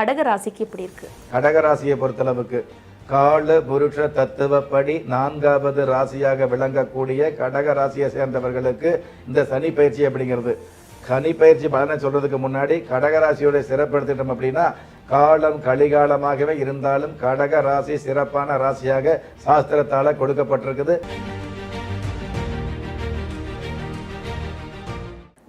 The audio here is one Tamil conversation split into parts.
கடக ராசிக்கு எப்படி இருக்கு? கடக ராசியை பொறுத்தளவுக்கு கால புருஷ தத்துவப்படி 4வது ராசியாக விளங்கக்கூடிய கடக ராசியை சேர்ந்தவர்களுக்கு இந்த சனி பயிற்சி அப்படிங்கிறது, சனி பயிற்சி பலனை சொல்றதுக்கு முன்னாடி கடகராசியோட சிறப்படுத்திட்டோம் அப்படின்னா, காலம் கலிகாலமாகவே இருந்தாலும் கடக ராசி சிறப்பான ராசியாக சாஸ்திரத்தால கொடுக்கப்பட்டிருக்குது.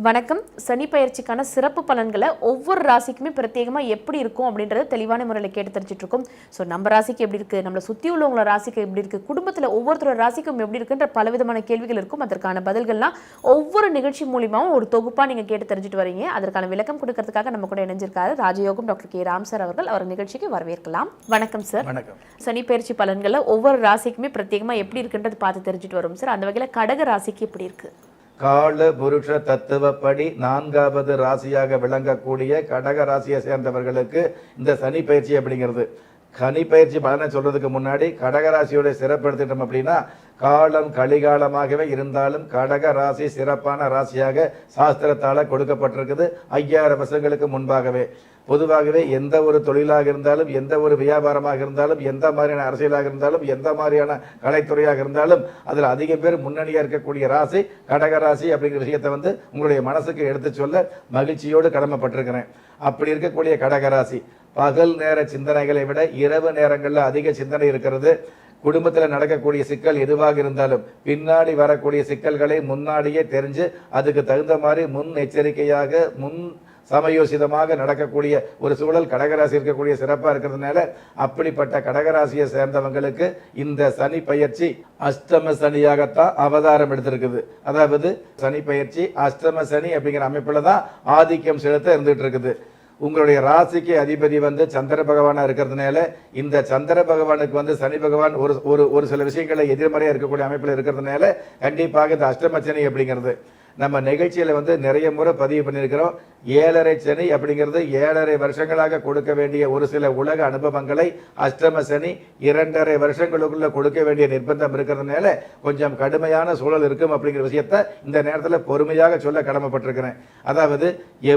வணக்கம். சனி பயிற்சிக்கான சிறப்பு பலன்களை ஒவ்வொரு ராசிக்குமே பிரத்யேகமாக எப்படி இருக்கும் அப்படின்றத தெளிவான முறையில் கேட்டு தெரிஞ்சுட்டு இருக்கோம். ஸோ நம்ம ராசிக்கு எப்படி இருக்குது, நம்மளை சுற்றி உள்ளவங்களோட ராசிக்கு எப்படி இருக்குது, குடும்பத்தில் ஒவ்வொருத்தரோட ராசிக்கும் எப்படி இருக்குன்ற பலவிதமான கேள்விகள் இருக்கும். அதற்கான பதில்கள்லாம் ஒவ்வொரு நிகழ்ச்சி மூலியமாகவும் ஒரு தொகுப்பாக நீங்கள் கேட்டு தெரிஞ்சுட்டு வரீங்க. அதற்கான விளக்கம் கொடுக்கறதுக்காக நம்ம கூட இணைஞ்சிருக்காரு ராஜயோகம் டாக்டர் கே ராம் சார் அவர்கள். அவர் நிகழ்ச்சிக்கு வரவேற்கலாம். வணக்கம் சார். வணக்கம். சனி பயிற்சி பலன்களை ஒவ்வொரு ராசிக்குமே பிரத்யேகமாக எப்படி இருக்குன்றது பார்த்து தெரிஞ்சுட்டு வரும் சார். அந்த வகையில் கடக ராசிக்கு எப்படி இருக்குது? கால புருஷ தத்துவப்படி 4வது ராசியாக விளங்கக்கூடிய கடக ராசியை சேர்ந்தவர்களுக்கு இந்த சனி பயிற்சி அப்படிங்கிறது, சனி பயிற்சி பலனை சொல்றதுக்கு முன்னாடி கடகராசியோட சிறப்படுத்திட்டோம் அப்படின்னா, காலம் கலிகாலமாகவே இருந்தாலும் கடக ராசி சிறப்பான ராசியாக சாஸ்திரத்தால கொடுக்கப்பட்டிருக்குது. 5000 வருஷங்களுக்கு முன்பாகவே பொதுவாகவே எந்த ஒரு தொழிலாக இருந்தாலும், எந்த ஒரு வியாபாரமாக இருந்தாலும், எந்த மாதிரியான அரசியலாக இருந்தாலும், எந்த மாதிரியான கலைத்துறையாக இருந்தாலும் அதில் அதிக பேர் முன்னணியாக இருக்கக்கூடிய ராசி கடகராசி அப்படிங்கிற விஷயத்தை உங்களுடைய மனசுக்கு எடுத்து சொல்ல மகிழ்ச்சியோடு கடமைப்பட்டிருக்கிறேன். அப்படி இருக்கக்கூடிய கடகராசி பகல் நேர சிந்தனைகளை விட இரவு நேரங்களில் அதிக சிந்தனை இருக்கிறது. குடும்பத்தில் நடக்கக்கூடிய சிக்கல் எதுவாக இருந்தாலும் பின்னாடி வரக்கூடிய சிக்கல்களை முன்னாடியே தெரிஞ்சு அதுக்கு தகுந்த மாதிரி முன் எச்சரிக்கையாக முன் சமயோசிதமாக நடக்கக்கூடிய ஒரு சூழல் கடகராசி இருக்கக்கூடிய சிறப்பாக இருக்கிறதுனால, அப்படிப்பட்ட கடகராசியை சேர்ந்தவங்களுக்கு இந்த சனி பயிற்சி அஷ்டம சனியாகத்தான் அவதாரம் எடுத்திருக்குது. அதாவது சனி பயிற்சி அஷ்டம சனி அப்படிங்கிற அமைப்புல தான் ஆதிக்கம் செலுத்த இருந்துட்டு இருக்குது. உங்களுடைய ராசிக்கு அதிபதி சந்திர பகவானா இருக்கிறதுனால, இந்த சந்திர பகவானுக்கு சனி பகவான் ஒரு சில விஷயங்களை எதிர்மறையா இருக்கக்கூடிய அமைப்புல இருக்கிறதுனால கண்டிப்பாக இந்த அஷ்டம சனி அப்படிங்கிறது நம்ம நிகழ்ச்சியில நிறைய முறை பதிவு பண்ணியிருக்கிறோம். 7.5 சனி அப்படிங்கிறது 7.5 வருஷங்களாக கொடுக்க வேண்டிய ஒரு சில உலக அனுபவங்களை அஷ்டம சனி 2.5 வருஷங்களுக்குள்ள கொடுக்க வேண்டிய நிர்பந்தம் இருக்கிறதுனால கொஞ்சம் கடுமையான சூழல் இருக்கும் அப்படிங்கிற விஷயத்த இந்த நேரத்தில் பொறுமையாக சொல்ல கடமைப்பட்டிருக்கிறேன். அதாவது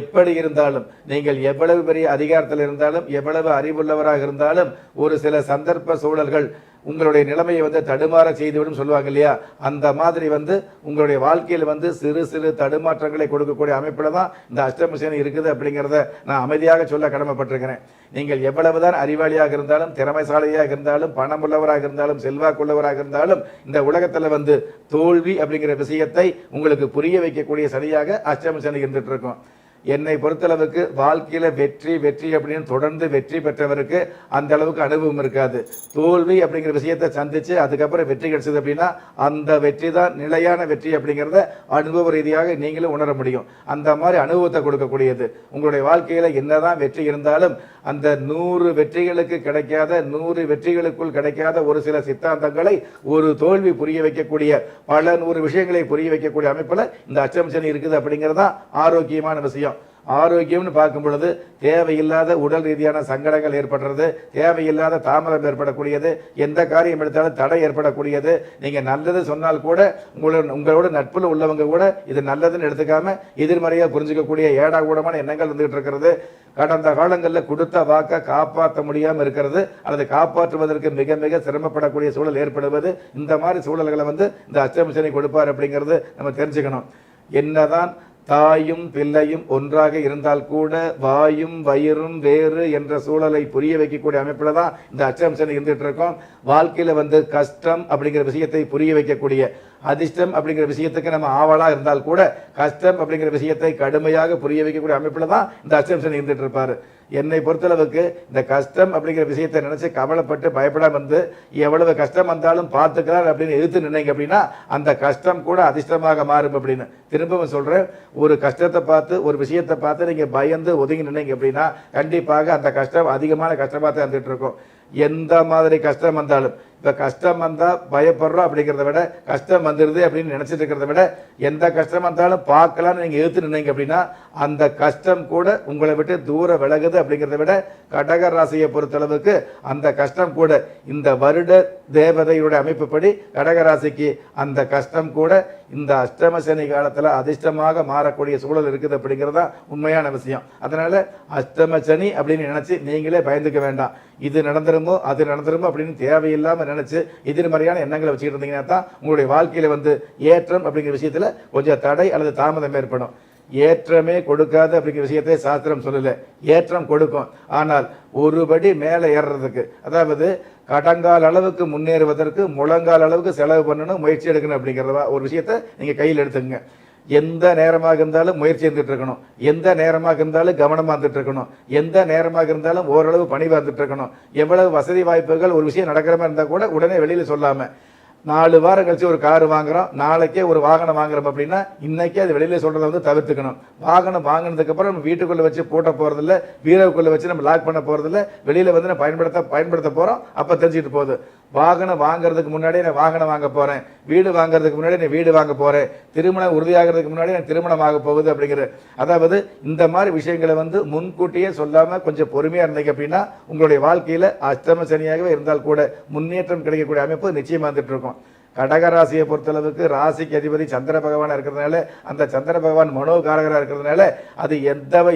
எப்படி இருந்தாலும், நீங்கள் எவ்வளவு பெரிய அதிகாரத்தில் இருந்தாலும், எவ்வளவு அறிவுள்ளவராக இருந்தாலும், ஒரு சில சந்தர்ப்ப சூழல்கள் உங்களுடைய நிலைமையை தடுமாற செய்துவிடும் சொல்லுவாங்க இல்லையா, அந்த மாதிரி உங்களுடைய வாழ்க்கையில் சிறு சிறு தடுமாற்றங்களை கொடுக்கக்கூடிய அமைப்புல தான் இந்த அஷ்டம சனி இருக்குது அப்படிங்கிறத நான் அமைதியாக சொல்ல கடமைப்பட்டிருக்கிறேன். நீங்கள் எவ்வளவுதான் அறிவாளியாக இருந்தாலும், திறமைசாலியாக இருந்தாலும், பணமுள்ளவராக இருந்தாலும், செல்வாக்குள்ளவராக இருந்தாலும், இந்த உலகத்துல தோல்வி அப்படிங்கிற விஷயத்தை உங்களுக்கு புரிய வைக்கக்கூடிய சனியாக அஷ்டம சனி இருந்துட்டு இருக்கும். என்னை பொறுத்தளவுக்கு வாழ்க்கையில வெற்றி வெற்றி அப்படின்னு தொடர்ந்து வெற்றி பெற்றவருக்கு அந்த அளவுக்கு அனுபவம் இருக்காது. தோல்வி அப்படிங்கிற விஷயத்தை சந்திச்சு அதுக்கப்புறம் வெற்றி கிடைச்சது அப்படின்னா அந்த வெற்றி தான் நிலையான வெற்றி அப்படிங்கிறத அனுபவ ரீதியாக நீங்களும் உணர முடியும். அந்த மாதிரி அனுபவத்தை கொடுக்கக்கூடியது. உங்களுடைய வாழ்க்கையில என்னதான் வெற்றி இருந்தாலும் அந்த 100 வெற்றிகளுக்கு கிடைக்காத, 100 வெற்றிகளுக்குள் கிடைக்காத ஒரு சில சித்தாந்தங்களை ஒரு தோல்வி புரிய வைக்கக்கூடிய, பல 100 விஷயங்களை புரிய வைக்கக்கூடிய அமைப்புல இந்த அஷ்டம சனி இருக்குது அப்படிங்கிறதா ஆரோக்கியமான விஷயம். ஆரோக்கியம்னு பார்க்கும் பொழுது தேவையில்லாத உடல் ரீதியான சங்கடங்கள் ஏற்படுறது, தேவையில்லாத தாமதம் ஏற்படக்கூடியது, எந்த காரியம் எடுத்தாலும் தடை ஏற்படக்கூடியது. நீங்க நல்லது சொன்னால் கூட உங்களோட நட்புல உள்ளவங்க கூட இது நல்லதுன்னு எடுத்துக்காம எதிர்மறையா புரிஞ்சுக்கக்கூடிய ஏடாகூடமான எண்ணங்கள் வந்துகிட்டு இருக்கிறது. கடந்த காலங்களில் கொடுத்த வாக்க காப்பாற்ற முடியாமல் இருக்கிறது, அல்லது காப்பாற்றுவதற்கு மிக மிக சிரமப்படக்கூடிய சூழல் ஏற்படுவது, இந்த மாதிரி சூழல்களை இந்த அஷ்டம சனி கொடுப்பார் அப்படிங்கிறது நம்ம தெரிஞ்சுக்கணும். என்னதான் தாயும் பிள்ளையும் ஒன்றாக இருந்தால் கூட வாயும் வயிறும் வேறு என்ற சூழலை புரிய வைக்கக்கூடிய அமைப்புல தான் இந்த அஷ்டம சனி இருந்துட்டு இருக்கோம். வாழ்க்கையில கஷ்டம் அப்படிங்கிற விஷயத்தை புரிய வைக்கக்கூடிய, அதிர்ஷ்டம் அப்படிங்கிற விஷயத்துக்கு நம்ம ஆவலா இருந்தால் கூட கஷ்டம் அப்படிங்கிற விஷயத்தை கடுமையாக புரிய வைக்கக்கூடிய அமைப்புல தான் இந்த அஷ்டம சனி இருந்துட்டு இருப்பாரு. என்னை பொறுத்தளவுக்கு இந்த கஷ்டம் அப்படிங்கிற விஷயத்தை நினைச்சு கவலைப்பட்டு பயப்படாம எவ்வளவு கஷ்டம் வந்தாலும் பார்த்துக்கிறார் அப்படின்னு எதிர்த்து நினைங்க அப்படின்னா அந்த கஷ்டம் கூட அதிர்ஷ்டமாக மாறும் அப்படின்னு திரும்பவும் சொல்றேன். ஒரு கஷ்டத்தை பார்த்து, ஒரு விஷயத்தை பார்த்து நீங்க பயந்து ஒதுங்கி நினைங்க அப்படின்னா கண்டிப்பாக அந்த கஷ்டம் அதிகமான கஷ்டமா தான் இருந்துட்டு இருக்கும். எந்த மாதிரி கஷ்டம் வந்தாலும், இப்ப கஷ்டம் வந்தா பயப்படுறோம் அப்படிங்கிறத விட, கஷ்டம் வந்துருது அப்படின்னு நினைச்சிட்டு இருக்கிறத விட, எந்த கஷ்டம் வந்தாலும் பார்க்கலாம்னு நீங்க எடுத்து நின்னீங்க அப்படின்னா அந்த கஷ்டம் கூட உங்களை விட்டு தூர விலகுது. அப்படிங்கிறத விட கடக ராசியை பொறுத்தளவுக்கு அந்த கஷ்டம் கூட இந்த வருட தேவதையோட அமைப்புப்படி கடகராசிக்கு அந்த கஷ்டம் கூட இந்த அஷ்டம சனி காலத்துல அதிர்ஷ்டமாக மாறக்கூடிய சூழல் இருக்குது அப்படிங்கிறது தான் உண்மையான விஷயம். அதனால அஷ்டம சனி அப்படின்னு நினைச்சு நீங்களே பயந்துக்க வேண்டாம். இது நடந்துருமோ அது நடந்துருமோ அப்படின்னு தேவையில்லாம நினைச்சு எதிர்மறையான எண்ணங்களை வச்சுக்கிட்டு இருந்தீங்கன்னா தான் உங்களுடைய வாழ்க்கையில ஏற்றம் அப்படிங்கிற விஷயத்துல கொஞ்சம் தடை அல்லது தாமதம் ஏற்படும். ஏற்றமே கொடுக்காது அப்படிங்கிற விஷயத்தை சாஸ்திரம் சொல்லல. ஏற்றம் கொடுக்கும், ஆனால் ஒருபடி மேலே ஏறுறதுக்கு, அதாவது கடங்கால் அளவுக்கு முன்னேறுவதற்கு முழங்கால் அளவுக்கு செலவு பண்ணணும், முயற்சி எடுக்கணும் அப்படிங்கிறத ஒரு விஷயத்த நீங்க கையில் எடுத்துங்க. எந்த நேரமாக இருந்தாலும் முயற்சி இருந்துட்டு இருக்கணும், எந்த நேரமாக இருந்தாலும் கவனமாக இருந்துட்டு இருக்கணும், எந்த நேரமாக இருந்தாலும் ஓரளவு பணிவாக இருந்துட்டு இருக்கணும். எவ்வளவு வசதி வாய்ப்புகள் ஒரு விஷயம் நடக்கிற மாதிரி இருந்தால் கூட உடனே வெளியில் சொல்லாமல், 4 வாரம் கழிச்சு ஒரு கார் வாங்குறோம், நாளைக்கே ஒரு வாகனம் வாங்குறோம் அப்படின்னா இன்னைக்கே அது வெளியில சொல்றதை தவிர்த்துக்கணும். வாகனம் வாங்கினதுக்கு அப்புறம் நம்ம வீட்டுக்குள்ள வச்சு பூட்ட போறதில்ல, வீரவுக்குள்ள வச்சு நம்ம லாக் பண்ண போறதில்ல, வெளியில நம்ம பயன்படுத்த போறோம். அப்ப தெரிஞ்சுட்டு போகுது. வாகனம் வாங்குறதுக்கு முன்னாடியே நான் வாகனம் வாங்க போறேன், வீடு வாங்குறதுக்கு முன்னாடி நான் வீடு வாங்க போறேன், திருமணம் உறுதியாகிறதுக்கு முன்னாடி நான் திருமணம் ஆக போகுது அப்படிங்கிற, அதாவது இந்த மாதிரி விஷயங்களை முன்கூட்டியே சொல்லாம கொஞ்சம் பொறுமையா இருந்தீங்க அப்படின்னா உங்களுடைய வாழ்க்கையில அஷ்டம சனியாகவே இருந்தால் கூட முன்னேற்றம் கிடைக்கக்கூடிய அமைப்பு நிச்சயமா வந்துட்டு இருக்கும். கடகராசியை பொறுத்தளவுக்கு ராசிக்கு அதிபதி சந்திர பகவான் இருக்கிறதுனால, அந்த சந்திர பகவான் மனோகாரகராக இருக்கிறதுனால அது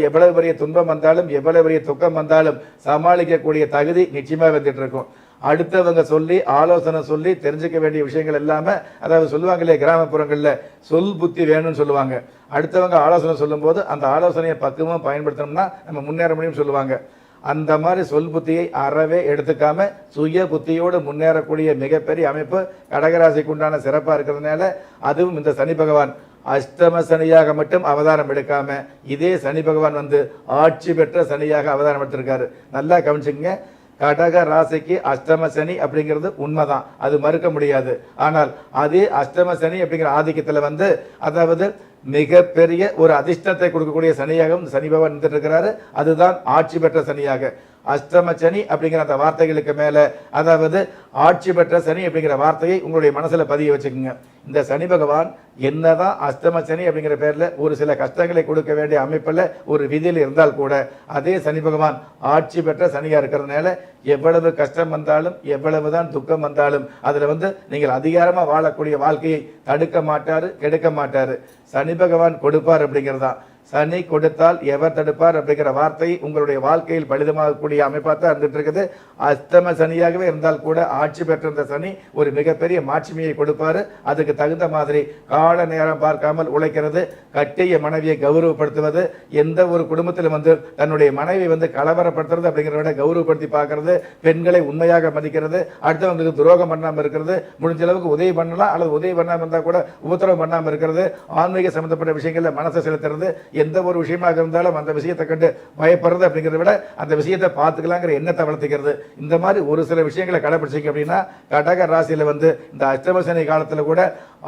எவ்வளவு பெரிய துன்பம் வந்தாலும் எவ்வளவு பெரிய துக்கம் வந்தாலும் சமாளிக்கக்கூடிய தகுதி நிச்சயமா வந்துட்டு இருக்கும். அடுத்தவங்க சொல்லி ஆலோசனை சொல்லி தெரிஞ்சுக்க வேண்டிய விஷயங்கள் எல்லாம, அதாவது சொல்லுவாங்க இல்லையா கிராமப்புறங்கள்ல சொல் புத்தி வேணும்னு சொல்லுவாங்க. அடுத்தவங்க ஆலோசனை சொல்லும் போது அந்த ஆலோசனையை பக்குவமா பயன்படுத்தணும்னா நம்ம முன்னேற முடியும்னு சொல்லுவாங்க. அந்த மாதிரி சொல் புத்தியை அறவே எடுத்துக்காம சுய புத்தியோடு முன்னேறக்கூடிய மிகப்பெரிய அமைப்பு கடகராசிக்கு உண்டான சிறப்பா இருக்கிறதுனால, அதுவும் இந்த சனி பகவான் அஷ்டம சனியாக மட்டும் அவதாரம் எடுக்காம இதே சனி பகவான் ஆட்சி பெற்ற சனியாக அவதாரம் எடுத்திருக்காரு. நல்லா கவனிச்சுங்க. கடக ராசிக்கு அஷ்டம சனி அப்படிங்கிறது உண்மைதான், அது மறுக்க முடியாது. ஆனால் அதே அஷ்டம சனி அப்படிங்கிற ஆதிக்கத்துல அதாவது மிகப்பெரிய ஒரு அதிர்ஷ்டத்தை கொடுக்கக்கூடிய சனியாகவும் சனி பகவான் இருந்துட்டு இருக்கிறாரு. அதுதான் ஆட்சி பெற்ற சனியாக. அஷ்டம சனி அப்படிங்கிற அந்த வார்த்தைகளுக்கு மேல, அதாவது ஆட்சி பெற்ற சனி அப்படிங்கிற வார்த்தையை உங்களுடைய மனசுல பதிய வச்சுக்கோங்க. இந்த சனி பகவான் என்னதான் அஷ்டம சனி அப்படிங்கிற பேர்ல ஒரு சில கஷ்டங்களை கொடுக்க வேண்டிய அமைப்புல ஒரு விதியில் இருந்தால் கூட, அதே சனி பகவான் ஆட்சி பெற்ற சனியா இருக்கிறதுனால எவ்வளவு கஷ்டம் வந்தாலும் எவ்வளவுதான் துக்கம் வந்தாலும் அதுல நீங்கள் அதிகாரமா வாழக்கூடிய வாழ்க்கையை தடுக்க மாட்டாரு, கெடுக்க மாட்டாரு. சனி பகவான் கொடுப்பார் அப்படிங்கிறதா. சனி கொடுத்தால் எவர் தடுப்பார் அப்படிங்கிற வார்த்தை உங்களுடைய வாழ்க்கையில் பலிதமாகக்கூடிய அமைப்பா தான் இருந்துட்டு இருக்குது. அஷ்டம சனியாகவே இருந்தால் கூட ஆட்சி பெற்றிருந்த சனி ஒரு மிகப்பெரிய மாட்சிமையை கொடுப்பாரு. அதுக்கு தகுந்த மாதிரி கால நேரம் பார்க்காமல் உழைக்கிறது, கட்டிய மனைவியை கௌரவப்படுத்துவது, எந்த ஒரு குடும்பத்திலும் தன்னுடைய மனைவி கலவரப்படுத்துறது அப்படிங்கிறத விட கௌரவப்படுத்தி பார்க்கறது, பெண்களை உண்மையாக மதிக்கிறது, அடுத்தவங்களுக்கு துரோகம் பண்ணாம இருக்கிறது, முடிஞ்ச அளவுக்கு உதவி பண்ணலாம், அல்லது உதவி பண்ணாம இருந்தா கூட உபத்திரவம் பண்ணாம இருக்கிறது, ஆன்மீக சம்பந்தப்பட்ட விஷயங்கள்ல மனசை செலுத்துறது, எந்த ஒரு விஷயமாக இருந்தாலும் அந்த விஷயத்தை கண்டு பயப்படுறது அப்படிங்கிறத விட அந்த விஷயத்தை பார்த்துக்கலாங்கிற எண்ணத்தை வளர்த்துக்கிறது. இந்த மாதிரி ஒரு சில விஷயங்களை கடைபிடிச்சிங்க அப்படின்னா கடக ராசியில இந்த அஷ்டம சனி காலத்துல கூட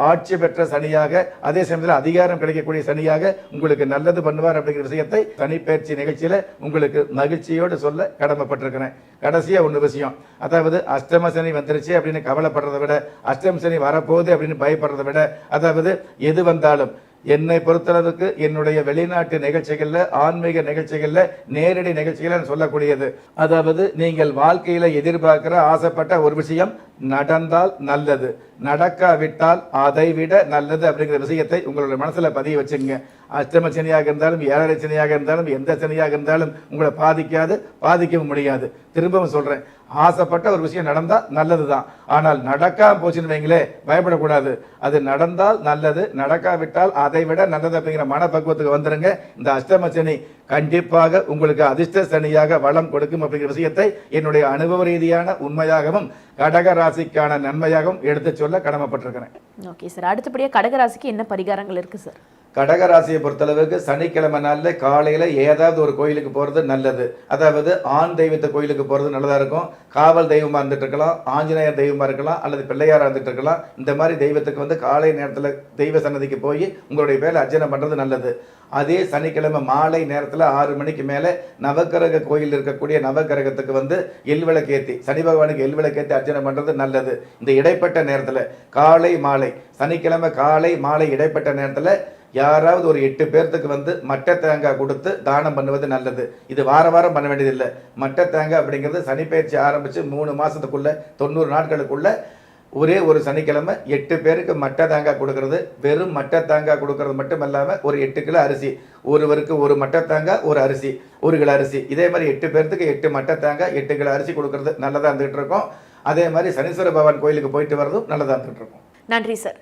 ஆட்சி பெற்ற சனியாக, அதே சமயத்தில் அதிகாரம் கிடைக்கக்கூடிய சனியாக உங்களுக்கு நல்லது பண்ணுவார் அப்படிங்கிற விஷயத்தை சனிப்பெயர்ச்சி நிகழ்ச்சியில உங்களுக்கு மகிழ்ச்சியோடு சொல்ல கடமைப்பட்டிருக்கிறேன். கடைசியா ஒன்று விஷயம், அதாவது அஷ்டம சனி வந்துருச்சு அப்படின்னு கவலைப்படுறதை விட, அஷ்டம சனி வரப்போகுது அப்படின்னு பயப்படுறதை விட, அதாவது எது வந்தாலும் என்னை பொறுத்தளவுக்கு என்னுடைய வெளிநாட்டு நிகழ்ச்சிகள்ல, ஆன்மீக நிகழ்ச்சிகள்ல, நேரடி நிகழ்ச்சிகள் சொல்லக்கூடியது, அதாவது நீங்கள் வாழ்க்கையில எதிர்பார்க்கிற ஆசைப்பட்ட ஒரு விஷயம் நடந்தால் நல்லது, நடக்காவிட்டால் அதை விட நல்லது அப்படிங்கிற விஷயத்தை உங்களுடைய மனசுல பதிய வச்சுங்க. அஷ்டம சனியாக இருந்தாலும், ஏழரை சனியாக இருந்தாலும், எந்த சனியாக இருந்தாலும் உங்களை பாதிக்காது, பாதிக்கவும் முடியாது. திரும்பவும் சொல்றேன், ஆசைப்பட்ட ஒரு விஷயம் நடந்தா நல்லதுதான், ஆனால் நடக்காம போச்சுன்னு வைங்களே பயப்படக்கூடாது. அது நடந்தால் நல்லது, நடக்காவிட்டால் அதை விட நல்லது அப்படிங்கிற மனப்பக்குவத்துக்கு வந்துருங்க. இந்த அஷ்டம சனி கண்டிப்பாக உங்களுக்கு அதிர்ஷ்ட சனியாக வளம் கொடுக்கும் அப்படிங்கிற விஷயத்தை என்னுடைய அனுபவ ரீதியான உண்மையாகவும் கடக ராசிக்கான நன்மையாகவும் எடுத்து சொல்ல கடமைப்பட்டிருக்கிறேன். ஓகே சார், அடுத்தபடியாக கடக ராசிக்கு என்ன பரிகாரங்கள் இருக்கு சார்? கடகராசியை பொறுத்தளவுக்கு சனிக்கிழமை நாளில் காலையில் ஏதாவது ஒரு கோயிலுக்கு போகிறது நல்லது. அதாவது ஆண் தெய்வத்தை கோயிலுக்கு போகிறது நல்லதாக இருக்கும். காவல் தெய்வமாக இருந்துட்டு இருக்கலாம், ஆஞ்சநேயர் தெய்வமாக இருக்கலாம், அல்லது பிள்ளையாராக இருந்துட்டு இருக்கலாம். இந்த மாதிரி தெய்வத்துக்கு வந்து காலை நேரத்தில் தெய்வ சன்னதிக்கு போய் உங்களுடைய வேலை அர்ச்சனை பண்ணுறது நல்லது. அதே சனிக்கிழமை மாலை நேரத்தில் 6 மணிக்கு மேலே நவக்கிரக கோயில் இருக்கக்கூடிய நவக்கிரகத்துக்கு வந்து எல்விளக்கேற்றி சனி பகவானுக்கு எல்விளக்கேற்றி அர்ச்சனை பண்ணுறது நல்லது. இந்த இடைப்பட்ட நேரத்தில் காலை மாலை சனிக்கிழமை காலை மாலை இடைப்பட்ட நேரத்தில் யாராவது ஒரு 8 பேர்த்துக்கு வந்து மட்டை தேங்காய் கொடுத்து தானம் பண்ணுவது நல்லது. இது வாரம் பண்ண வேண்டியதில்லை. மட்டை தேங்காய் அப்படிங்கிறது சனி பயிற்சி ஆரம்பித்து 3 மாதத்துக்குள்ள 90 நாட்களுக்குள்ள ஒரே ஒரு சனிக்கிழமை 8 பேருக்கு மட்டை தேங்காய் கொடுக்கறது. வெறும் மட்டை தேங்காய் கொடுக்கறது மட்டும் இல்லாமல் ஒரு 8 கிலோ அரிசி, ஒருவருக்கு ஒரு மட்டை தேங்காய் ஒரு அரிசி 1 கிலோ அரிசி, இதே மாதிரி 8 பேர்த்துக்கு 8 மட்டை தேங்காய் 8 கிலோ அரிசி கொடுக்கறது நல்லதாக இருந்துகிட்டு இருக்கோம். அதே மாதிரி சனீஸ்வர பகவான் கோயிலுக்கு போயிட்டு வர்றதும் நல்லதாக இருந்துகிட்டு இருக்கும். நன்றி சார்.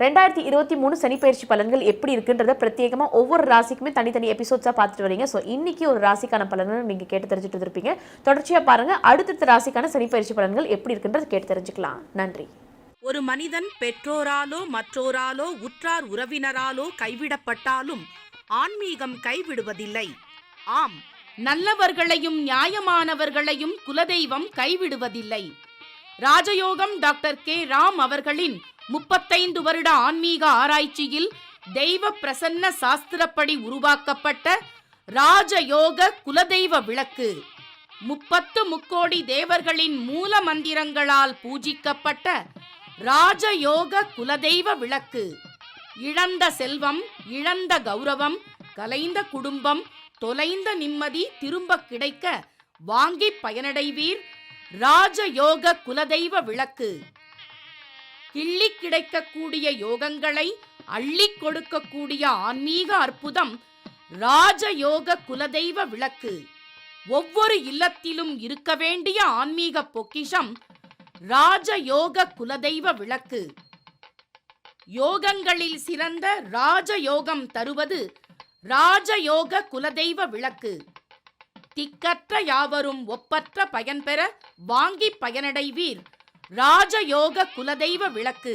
2023 சனிப்பெயர்ச்சி பலன்கள் எப்படி இருக்குன்றத பிரத்யேகமாக ஒவ்வொரு ராசிக்குமே தனித்தனி எபிசோட்ஸாக பார்த்துட்டு வரீங்க. ஸோ இன்னைக்கு ஒரு ராசிக்கான பலன்கள் நீங்கள் கேட்டு தெரிஞ்சுட்டு இருப்பீங்க. தொடர்ச்சியாக பாருங்க, அடுத்தடுத்த ராசிக்கான சனிப்பெயர்ச்சி பலன்கள் எப்படி இருக்குன்றது கேட்டு தெரிஞ்சுக்கலாம். நன்றி. ஒரு மனிதன் பெற்றோராலோ மற்றோராலோ உற்றார் உறவினராலோ கைவிடப்பட்டாலும் ஆன்மீகம் கைவிடுவதில்லை. ஆம், நல்லவர்களையும் நியாயமானவர்களையும் குலதெய்வம் கைவிடுவதில்லை. ராஜயோகம் டாக்டர் கே. ராம் அவர்களின் 35 வருட ஆன்மீக ஆராய்ச்சியில் தெய்வ பிரசன்ன சாஸ்திரப்படி உருவாக்கப்பட்ட ராஜயோக குலதெய்வ விளக்கு 30 முக்கோடி தேவர்களின் மூல மந்திரங்களால் பூஜிக்கப்பட்ட ராஜயோக குலதெய்வ விளக்கு. இழந்த செல்வம், இழந்த கௌரவம், கலைந்த குடும்பம், தொலைந்த நிம்மதி திரும்ப கிடைக்க வாங்கி பயனடைவீர். ராஜயோக குலதெய்வ விளக்கு கிள்ளி கிடைக்கக்கூடிய யோகங்களை அள்ளி கொடுக்கக்கூடிய ஆன்மீக அற்புதம் ராஜயோக குலதெய்வ விளக்கு. ஒவ்வொரு இல்லத்திலும் இருக்க வேண்டிய ஆன்மீக பொக்கிஷம் ராஜயோக குலதெய்வ விளக்கு. யோகங்களில் சிறந்த ராஜயோகம் தருவது ராஜயோக குலதெய்வ விளக்கு. திக்கற்ற யாவரும் ஒப்பற்ற பயன்பெற வாங்கி பயனடைவீர். ராஜயோக குலதெய்வ விளக்கு.